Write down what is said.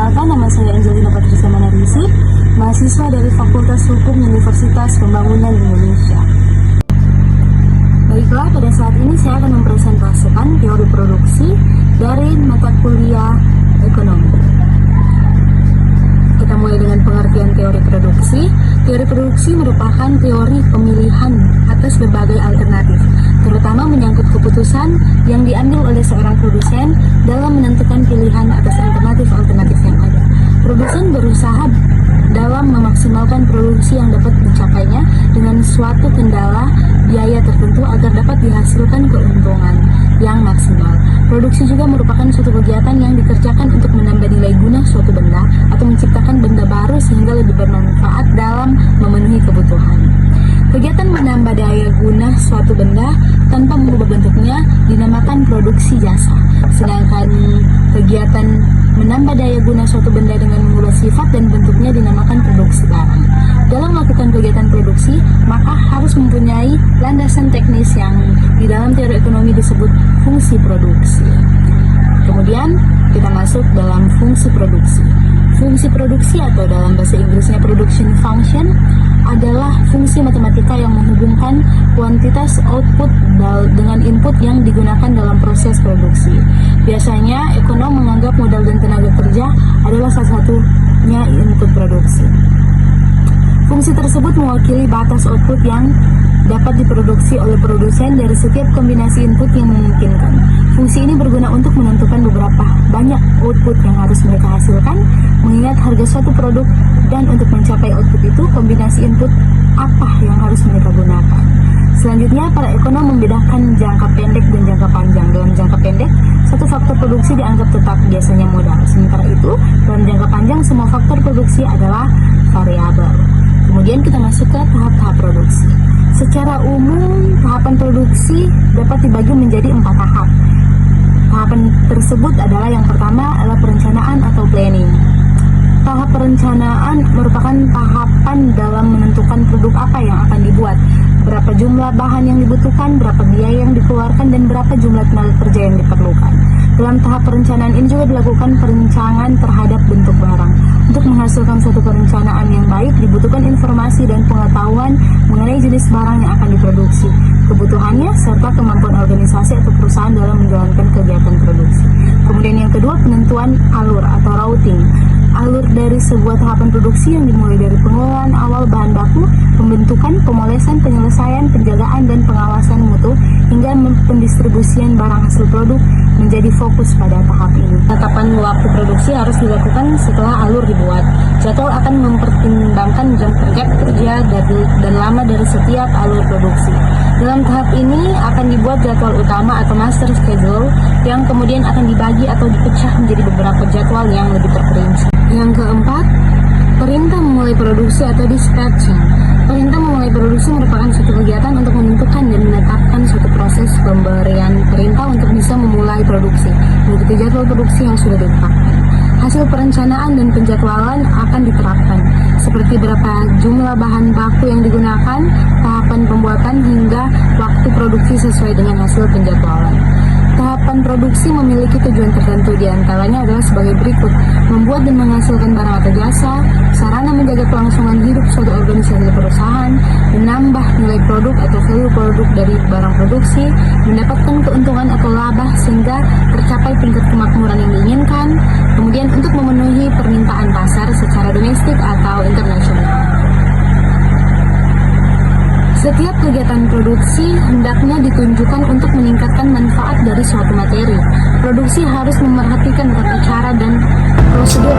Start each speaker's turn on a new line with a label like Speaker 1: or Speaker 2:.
Speaker 1: Perkenalkan, nama saya Angelina Patricia Manarisi, mahasiswa dari Fakultas Hukum Universitas Pembangunan Indonesia. Baiklah, pada saat ini saya akan mempresentasikan teori produksi dari mata kuliah ekonomi. Kita mulai dengan pengertian teori produksi. Teori produksi merupakan teori pemilihan atas berbagai alternatif, terutama menyangkut keputusan yang diambil oleh seorang produsen dalam menentukan pilihan atas alternatif-alternatif yang ada. Produsen berusaha dalam memaksimalkan produksi yang dapat dicapainya dengan suatu kendala biaya tertentu agar dapat dihasilkan keuntungan yang maksimal. Produksi juga merupakan suatu kegiatan yang dikerjakan untuk menambah nilai guna suatu benda atau menciptakan benda baru sehingga lebih bermanfaat dalam memenuhi kebutuhan. Kegiatan menambah daya guna suatu benda tanpa mengubah bentuknya dinamakan produksi jasa. Sedangkan kegiatan menambah daya guna suatu benda dengan mengubah sifat dan bentuknya dinamakan produksi barang. Dalam melakukan kegiatan produksi, maka harus mempunyai landasan teknis yang di dalam teori ekonomi disebut fungsi produksi. Kemudian kita masuk dalam fungsi produksi. Fungsi produksi atau dalam bahasa Inggrisnya production function adalah fungsi matematika yang menghubungkan kuantitas output dengan input yang digunakan dalam proses produksi. Biasanya ekonom menganggap modal dan tenaga kerja adalah salah satunya input produksi. Fungsi tersebut mewakili batas output yang dapat diproduksi oleh produsen dari setiap kombinasi input yang memungkinkan. Fungsi ini berguna untuk menentukan beberapa banyak output yang harus mereka hasilkan, mengingat harga suatu produk, dan untuk mencapai output itu kombinasi input apa yang harus mereka gunakan. Selanjutnya, para ekonom membedakan jangka pendek dan jangka panjang. Dalam jangka pendek, satu faktor produksi dianggap tetap, biasanya modal. Sementara itu, dalam jangka panjang, semua faktor produksi adalah variabel. Kemudian kita masuk ke tahap-tahap produksi. Secara umum, tahapan produksi dapat dibagi menjadi 4 tahap. Tahapan tersebut adalah yang pertama adalah perencanaan atau planning. Tahap perencanaan merupakan tahapan dalam menentukan produk apa yang akan dibuat, berapa jumlah bahan yang dibutuhkan, berapa biaya yang dikeluarkan, dan berapa jumlah tenaga kerja yang diperlukan. Dalam tahap perencanaan ini juga dilakukan perencanaan terhadap bentuk barang. Untuk menghasilkan suatu perencanaan yang baik, dibutuhkan informasi dan pengetahuan mengenai jenis barang yang akan diproduksi, kebutuhannya, serta kemampuan organisasi atau perusahaan dalam menjalankan kegiatan produksi. Kemudian yang kedua, penentuan alur atau routing. Alur dari sebuah tahapan produksi yang dimulai dari pengelolaan awal bahan baku, pembentukan, pemolesan, penyelesaian, penjagaan, dan pengawasan mutu, hingga pendistribusian barang hasil produk menjadi fokus pada tahap ini. Penetapan waktu produksi harus dilakukan setelah alur dibuat. Jadwal akan mempertimbangkan jam kerja dan lama dari setiap alur produksi. Dalam tahap ini akan dibuat jadwal utama atau master schedule yang kemudian akan dibagi atau dipecah menjadi beberapa jadwal yang lebih terperinci. Yang keempat, perintah memulai produksi atau dispatching. Perintah memulai produksi merupakan suatu kegiatan untuk menentukan dan menetapkan suatu proses pemberian perintah untuk bisa memulai produksi, mengikuti jadwal produksi yang sudah ditetapkan. Hasil perencanaan dan penjadwalan akan diterapkan, seperti berapa jumlah bahan baku yang digunakan, tahapan pembuatan, hingga waktu produksi sesuai dengan hasil penjadwalan. Tahapan produksi memiliki tujuan tertentu, diantaranya adalah sebagai berikut: membuat dan menghasilkan barang atau jasa, sarana menjaga kelangsungan hidup suatu organisasi atau perusahaan, menambah nilai produk atau value produk dari barang produksi, mendapatkan keuntungan atau laba sehingga tercapai tingkat kemakmuran yang diinginkan, kemudian untuk memenuhi permintaan pasar secara domestik atau internasional. Setiap kegiatan produksi hendaknya ditunjukkan untuk meningkatkan manfaat dari suatu materi. Produksi harus memerhatikan tata cara dan prosedur